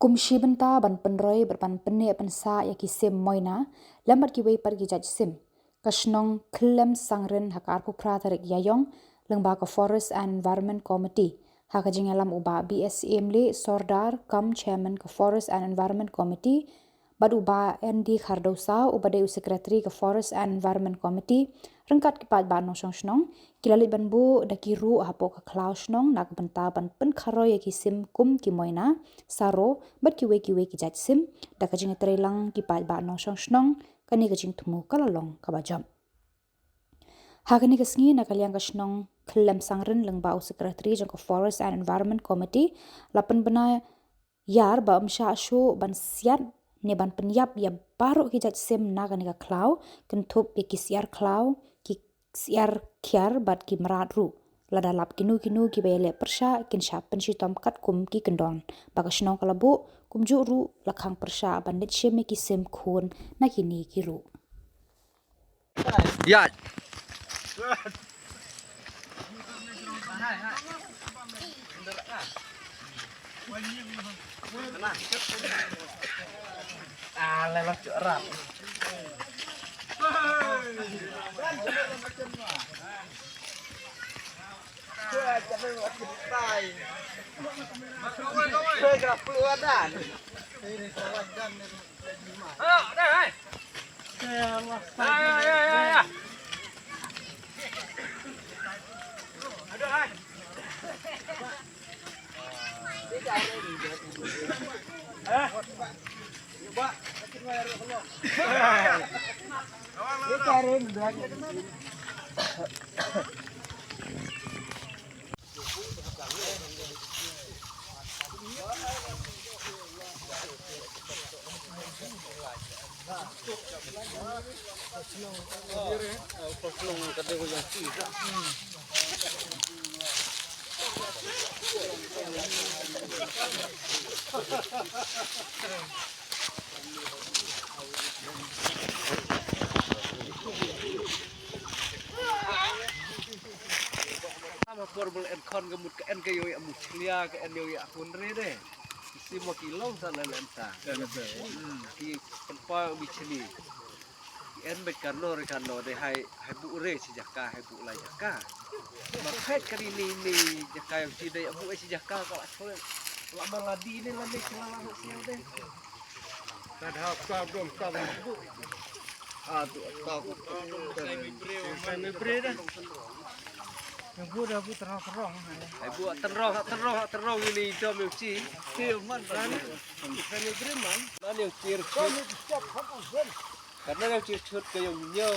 Kumshi benta ban penroi berpan penne pensa ya kisim moina lambat ki wei par ki jaj sim kashnong klem sangren hakar pupra tarik yayong lengba ka Forest and Environment Committee haka jingalam uba BSM le Sordar kam chairman ka Forest and Environment Committee bad uba ND Khardausa uba de secretary ka Forest and Environment Committee rengkat ki pat ba no song snong kilali ban bu da ki ru hapo ka klaus nong nak benta ban pen kharo ya kisim kum ki moina saro bat ki we ki jaj sim da ka jinga trelang ki pat ba no song snong kani ka jing thumu kala long ka ba jam hakani ka sngi na kalyang ka snong klem sangren lengba secretary jong ka Forest and Environment Committee lapan bena yar ba umsha shu ban siat ne ban penyap ya baru ki jaj sim na kani ka klau kentup ya ki siar klau ki siar kiar bat ki merat ru lada lap kinu ki bele persha kin sha penshi tom kat kum ki kendon baka snong kalabu kum ju ru lakhang persha bandit sheme ki sim khun na kini ki ru Ya. Lelah cerat. Sama korbel enkon gemut ke en kayo ya muslia ke en yo ya kunre de. Isi mo kilong sana lenta. Ki penpa bichini. En bet kano de hai bu re si jaka hai bu la jaka. Makai kali ni jaka yang tidak bu si jaka kalau soal lama ladi ni lama kelala siang de. Kad ha ka dom ka bu. Tu tak Sai me bre dah. Yang bu dah bu terang-terang. hai bu terong ini dom yang ci. Ki man ban. Sai me bre man. Mana yang cir karena yang cir ke yang yang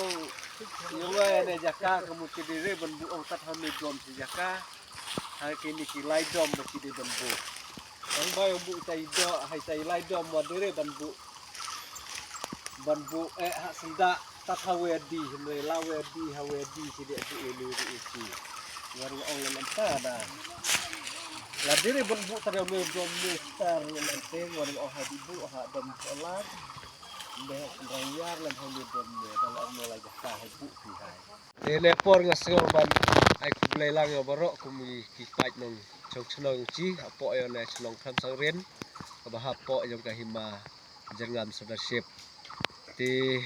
ne jaka kamu kidire ban bu ong tat hami dom si jaka. Hai kini ki lai dom ki di ban bu. Ang bay bu tai do hai tai lai dom modere ban bu hak senda tat hawe di hme lawe di si dia tu ini isi waru ong lenta dah la dire ban bu tar me dom me star lente waru ong hadi bu ha dom solar be rayar lan home dom me dalam mulai jaka hai bu si hai ele por ngasgo ban ai ku lelang yo barok ku mi ki pat nong chok chnong chi apo yo ne chnong tham sang ren ba ha po yo ka hima jengam sedership ti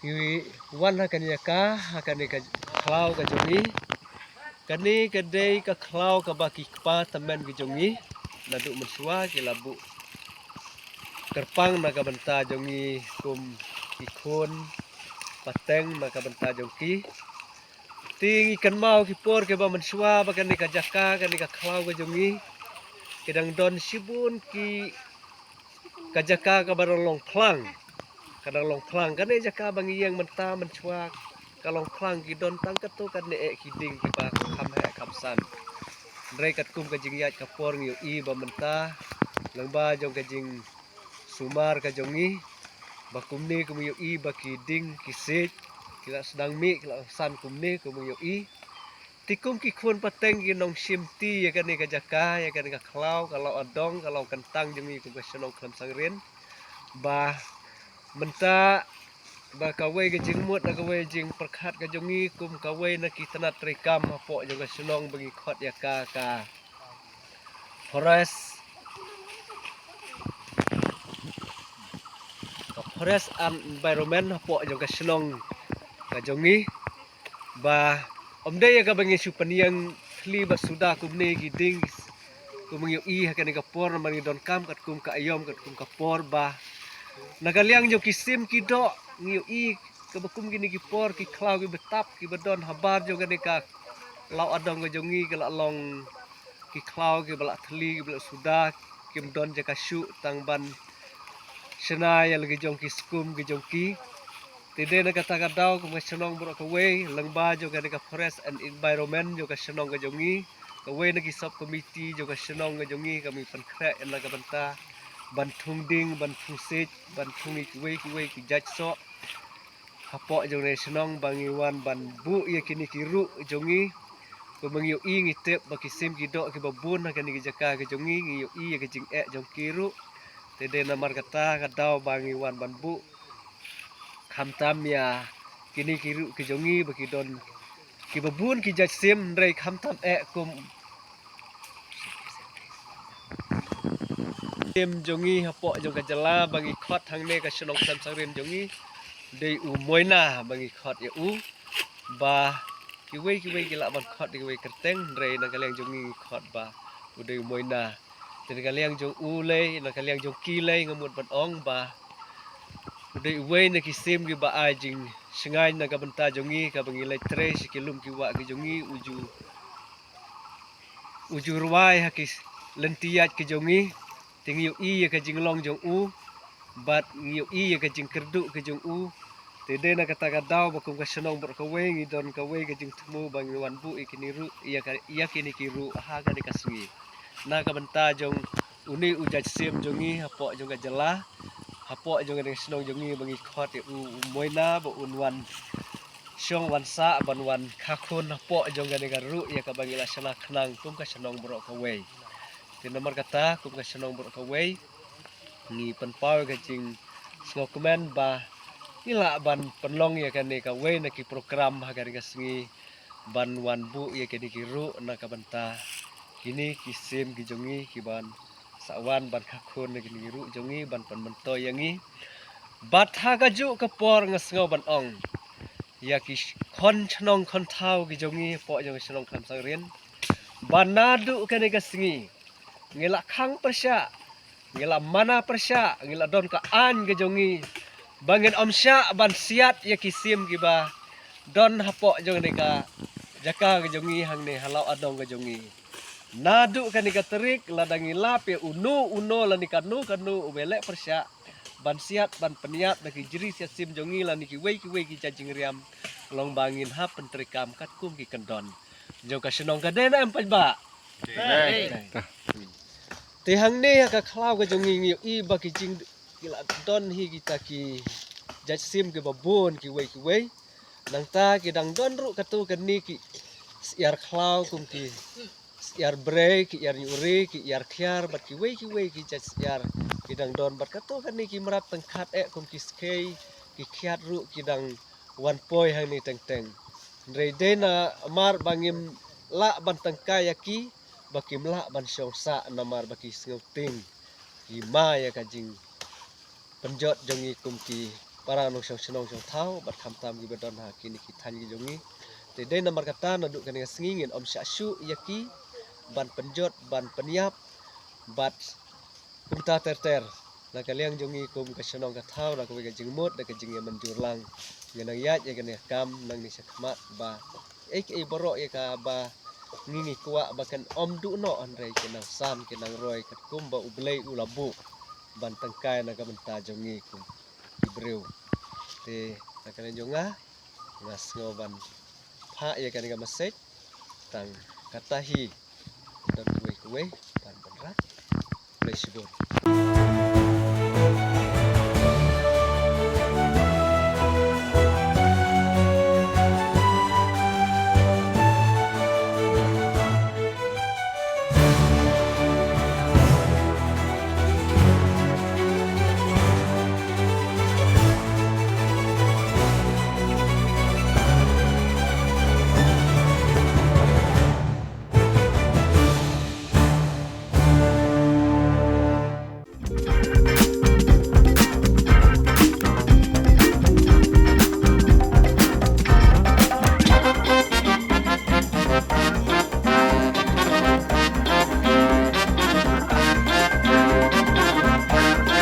hiwi wan hakan yaka hakan ka klau ka jongi kani ka dei ka klau ka baki kpa tamen ki jongi nadu mensua ki labu terpang na ka benta jongi kum ikon pateng na ka benta jongki ti ikan mau ki por ke ba mensua ba kani ka jaka kani ka klau ka jongi kedang don sibun ki kajaka ka barang long klang kadang long klang kan jaka bang yang menta mencuak kalong klang ki don tang katu kan ne kiding ki ba kham he khamsan ndrei kat kum ka jing yat ka por ngi i ba menta lengba jong ka jing sumar ka jongi ba kumni kum yo i ba kiding ki sit kila sedang mi kila san kumni kum yo i tikum ki khun pateng ki nong simti ya kan ka jaka ya kan ka klau kalau adong kalau kentang jemi kum ka senong klam sangren ba menta ba kawai ke jingmut na kawai jing perkhat ka jongi kum kawai na ki tanat rekam apo jo ka senong bagi khot ya ka Forest forest and environment hapo jong ka senong ka jongi ba omde ya ka bangi supaniang kli ba suda kumne giding kumangiu I hakan ka por mangi don kam kat kum ka ayom kat kum ka por ba nagaliang jo kisim kido ngiu I ka bakum gini ki por ki klau ki betap ki badon habar jo ka lau adong ka jongi ka long ki klau ki balak thli ki balak suda kim don jaka shu tang ban senai yang lagi jong ki skum ki jong ki tide na kata kadau ko senong bro ka way langba jo ka forest and environment jo ka senong ka jongi ka way na ki sub committee jo ka senong ka jongi kami pankre en la ka banta ban thung ding ban thung sit ban thung ki way ki judge so hapo jong ne senong bangiwan ban bu ye kini ki ru jongi ko mangiu I ngitep ba kisim ki do ki babun ka ni jaka ka jongi ngiu I ka jing jong ki ru tide na mar kata kadau bangiwan ban bu khamtam ya kini kiru ki jongi baki don ki babun ki jaj sim rei khamtam kum sim jongi hapo jong ka jala bagi khot hang ne ka senong sam sangrin jongi dei u moina bagi khot ya u ba ki wei ki la ban khot ki wei kerteng rei na kaliang jongi khot ba u dei moina ten kaliang jong u le na kaliang jong ki le ngamut ban ong ba dei way na kisim ki ba ajing sengai na ka banta jongi ka bangi lai tre sikilum ki wa ki jongi uju ruai hakis lentiat ki jongi tingiu I ka jinglong jong u bat ngiu I ka jing kerdu ki jong u tede na kata kadau bakum ka senong bor ka way ngi don ka way ka jing temu bangi wan bu ikini ru iya kini ki ru ha ka ni kasungi na ka banta jong uni ujaj sim jongi hapo jong ka jala hapo jong ka senong jongi bangi khot u moina bo unwan syong wan sa ban wan khakun hapo jong ka ru ya ka bangi la sana khnang kum ka senong bro ka way tin nomor kata kum ka senong bro ka way ngi panpau ka jing snokmen ba ila ban penlong ya kan ka way na ki program ha ka singi ban wan bu ya ka ki ru na ka banta kini kisim ki jongi ki ban sawan ban khakun ki ru jongi ban pan mento yangi bat ha ka ju ka por ngasngau ban ong ya ki khon chnong khon thau ki jongi po jong senong kham sang rin ban nadu ka ni ka singi ngila khang persya ngila mana persya ngila don ka an ki jongi bangin omsya ban siat ya kisim ki ba don hapo jong ni ka jaka ki jongi hang ni halau adong ka jongi nadu kan ika terik ladangi lape uno lani kanu ubele persya ban siat ban peniat naki jeri siat sim jongi lani ki wei ki jajing riam long bangin ha pentrikam kat kum ki kendon jong ka senong ka dena empat ba te hang ne ka khlau ka jongi ngi I ba ki jing kila don hi kita ki jaj sim ki babon ki wei nang ta ki dang don ru katu kan ni ki yar khlau kum ki yar break yar nyuri ki yar khiar bat ki wei ki jas yar ki dang don bat kato kan ni ki merap tengkat kum ki skei ki khiat ru ki dang wan poi hang ni teng rei dena mar bangim la ban tengkai yaki bakim la ban syongsa namar baki ngauting ki ma ya ka jing penjot jongi kum ki para nong senong thau bat khamtam ki badon ha kini ki than ki jongi te dena mar kata na du kan ngingin om syu yaki ban penjot ban peniap bat kumta ter na kaliang jongi kum ka senong ka thau na ko ga jingmot da ka jing manjur lang ngenang yat ya kan kam nang ni sakmat ba boro ya ka ba ngingi kuwa bakan om du no andrei kenang sam kenang roy kat kum ba ublei ulabu ban tangkai na ka benta jongi kum ibreu te na kalian jonga ngas ngoban pha ya kan ga masek tang katahi dan kue ban berat play